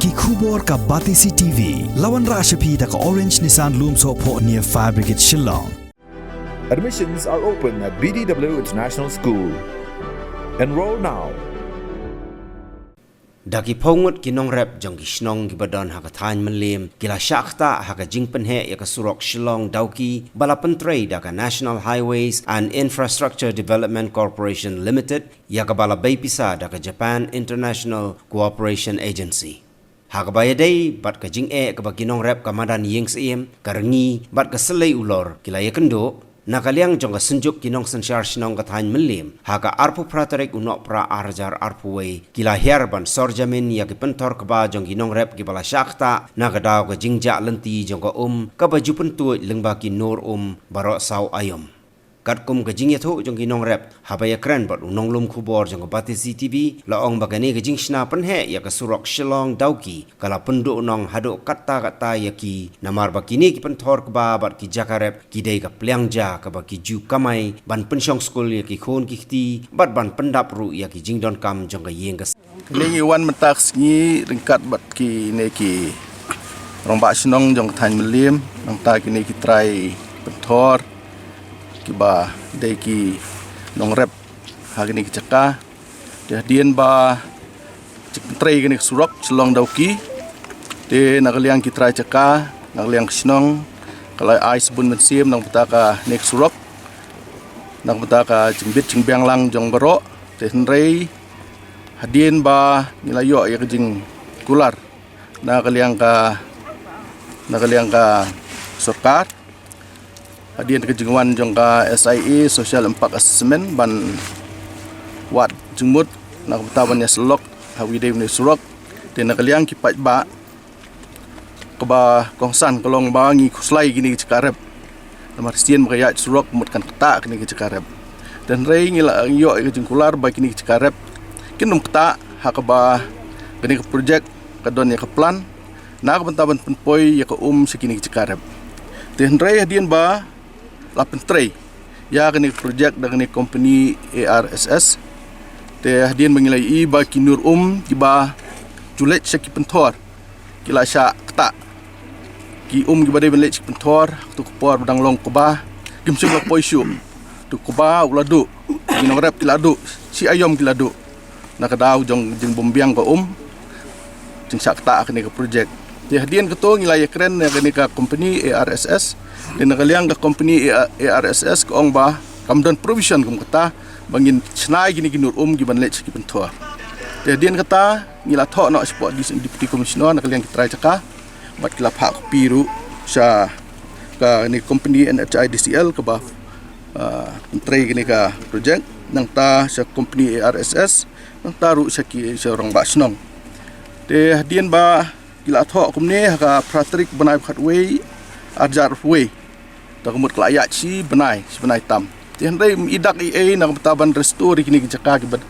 ki khubor ka Batisi TV lawan ra shapi da ka Orange Nissan Lumso po near Fire Brigade Shillong. Admissions are open at BDW International School. Enroll now. Daki pongut kinong rep jong kisnong gibadon hakathan menlim kila syakta haka jingpenhe yaka surok Shillong Dauki balapan trade daka National Highways and Infrastructure Development Corporation Limited yaka balabay pisa daka Japan International Cooperation Agency. Haka bayadai bat ka jing ka kinong rep kamadan yeng siem karengi bat ka selai ulor kila yakendo nakaliang jong senjuk kinong sensyar sinong kathain menlim haka arpu pratarik unok pra arjar arpuway kila herban sorjamin yaki pentor keba jong kinong rep kibala syakta nakadaw ka jingja lenti jong ka kabaju pentuj lengba ki nur barok saw ayom kat kum ka jing yato jong kinong rep habaya kren bat unong lum khubor jong ka Batisi TV laong bagani ka jing sna penhe yaka surok Shillong Dauki kala penduk nong haduk kata yaki namar bakini ki pentor keba bat ki jakarep ki dei ka pliangja ka ba ki ju kamai ban pensyong skul yaki khon ki khti bat ban pendap ru yaki jing don kam jong ka yeng ka lengi wan mentak sngi ringkat bat ki ne ki romba snong jong than melim nang ta ki ne ki try pentor ki ba dei ki nong rep hari ni ki caka dia dien ba cik tray ki ne surok Shillong Dauki de nakaliang ki try caka nakaliang snong kalai ai sebun mensim nang petaka nek surok nang petaka jimbit jingbiang lang jong barok de hnrei hadien ba nilayo ya kejing kular nakaliang ka sorkar hadien kejingwan jong ka SIA Social Impact Assessment ban wat jengmut nak betaban ya selok hawi dei ni surok de nakaliang ki pat ba keba kongsan kolong bangi kuslai gini cekarep namar sien berayat surok mutkan ketak gini cekarep dan rei ngila yo kejing kular ba gini cekarep kinum ketak hakaba gini ke projek kadon ya ke plan nak bentaban penpoi ya ke sekini cekarep dan rei hadien ba lapen tray ya gini projek dengan company ARSS de hadien mengilai ba kinur kiba julet syaki pentor kila syak ketak ki giba de belet syaki pentor tu kupor badang long kuba kimsung la poisu tu kuba uladu kinong rep kiladu si ayom kiladu nakadaw jong jing bombiang ko jing syak ketak kini ke projek de hadien keto ngilai keren ya gini ka company ARSS de nakaliang ka company ARSS ko ba kamdan provision kum kata bangin snai gini ginur giban let syaki pentor de hadien kata ngila thok nak support di deputy commissioner nakaliang kitrai caka bat kilap hak piru sa ka ni company NHIDCL ke ba menteri gini ka projek nang ta sa company ARSS nang taru syaki seorang basnong de hadien ba kila thok kumne ka pratrik banai khatway arjar way ta kumut kelayat si benai tam tian dai idak nak betaban restore kini caka kiban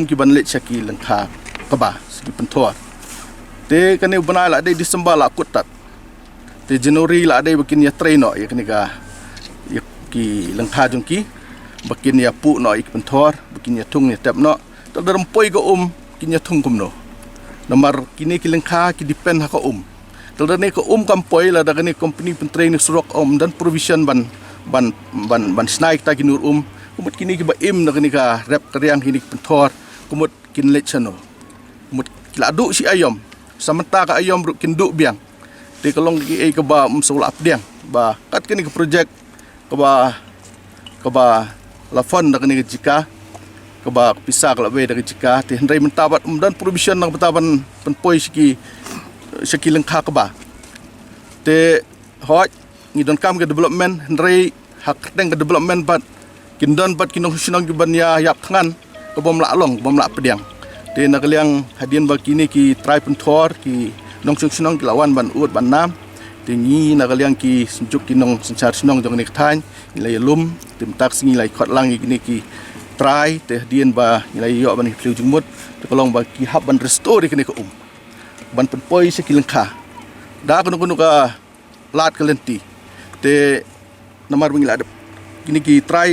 kiban let syaki lengkha keba segi pentor te kene benai la dai Disember la kutat te Januari la dai bikin ya train no ya kene ka ki lengkha jongki bikin ya pu no ik pentor bikin ya tung ya tap no ta rempoi ko kin ya tung kum no nomor kini ki lengkha ki depend ha ko Taldane ko kampoi la dagani company pentrain surok dan provision ban snaik ta kinur kumut kini ki ba dagani ka rep karyang kini pentor kumut kin let chano kumut kiladu si ayom samanta ka ayom ru kin du biang de kalong ki ka ba msul apdiang ba kat kini ke projek ka ba la fon dagani jika ka ba pisa ka lawe dagani jika te hendai mentabat dan provision nang betaban penpoi syaki lengkha keba te hoj ngidon kam ke development hendrai hak teng ke development bat kindon bat kinong sinong giban ya yap tangan ke bom la pediang te nakaliang hadien ba kini ki try pentor ki nong sinong ki lawan ban ut ban nam te ngi nakaliang ki senjuk kinong sensar sinong jong ni ktan nilai lum tim tak singi lai khot lang kini ki try te hadien ba nilai yo ban fliu jumut te kolong ba ki hab ban restore kini ke ban penpoi syaki lengkha da kuno ka lat kalenti te namar bingila kini ki try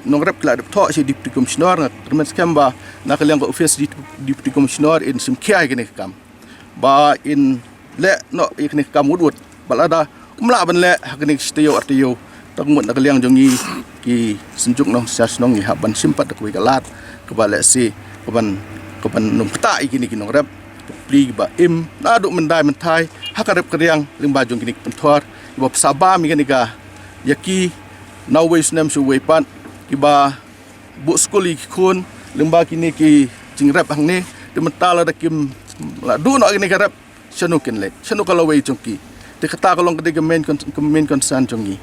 nong rep kila thok si deputy commissioner termen skamba nakaliang ka office deputy commissioner in simkia kini kam ba in le no ikni kamudut balada umla ban le hakni stiyo artiyo tangmut nakaliang jongi ki senjuk nong sias nong i haban simpat ku galat ke bale si keban nong peta ikini kinong rep pli ba im nadu mendai mentai hakarep kriang limba jong kini pentor iba saba mi ganika yaki nawe snem su wepan iba bu skuli kun limba kini ki jingrep hang ni dementala dakim la du no kini karep sanukin lek sanu kalau we jongki te kata kalong kede main concern jongi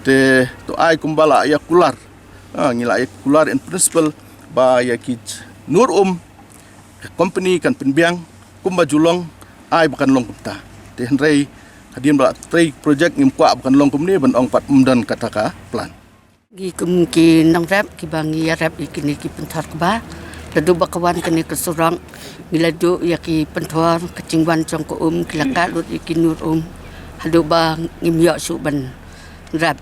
te to ai kumbala ya kular ngila ya kular in principle ba ya ki nur company kan penbiang kumba julong ai bukan long kumta te henrei hadin bala trai project ngim kwa bukan long kumni ban ong pat umdan kataka plan gi kum ki nang rap ki bangi ya rap ikini ki pentar ba ladu bakawan kini kesurang miladu ya ki pentar kecingwan jong ko kilaka lut iki nur hadu ba ngim ya su ban rap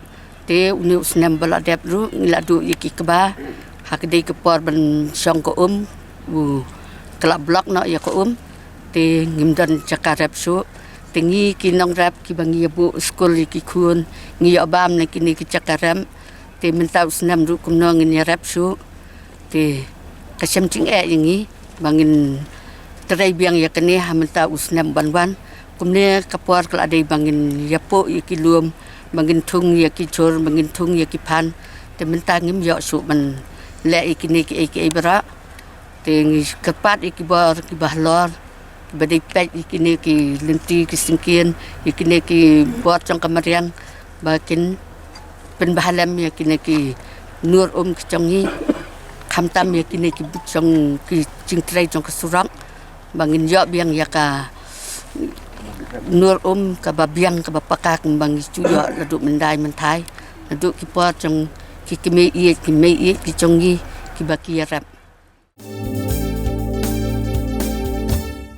te uni usnam bala dep ru miladu iki keba hakde ke por ban jong ko kelak blok na ya ko te ngim dan cakarep su tingi ki nang rap ki bangi bu school iki kun ngi abam ne kini ki cakaram te mentau senam ru kum nong ni rap su te kasam cing yang ni bangin terai biang ya kene ha mentau senam ban kum ne kapor kala dei bangin ya po iki luom bangin thung ya ki chor bangin thung ya ki pan te mentang ngim yo su man le iki ni ki bra te ngi kepat iki bor ki bahlor badai pek iki ni ki lenti ki singkian iki ni ki buat trong kamarian bakin penbahalam ya kini ki nur kecongi khamtam ya kini ki bucong ki cingtrai jong kesurang bangin yo biang ya ka nur ka babiang ka bapakak bang cuyo ladu mendai mentai ladu ki po jong ki kemei ki jongi ki baki rap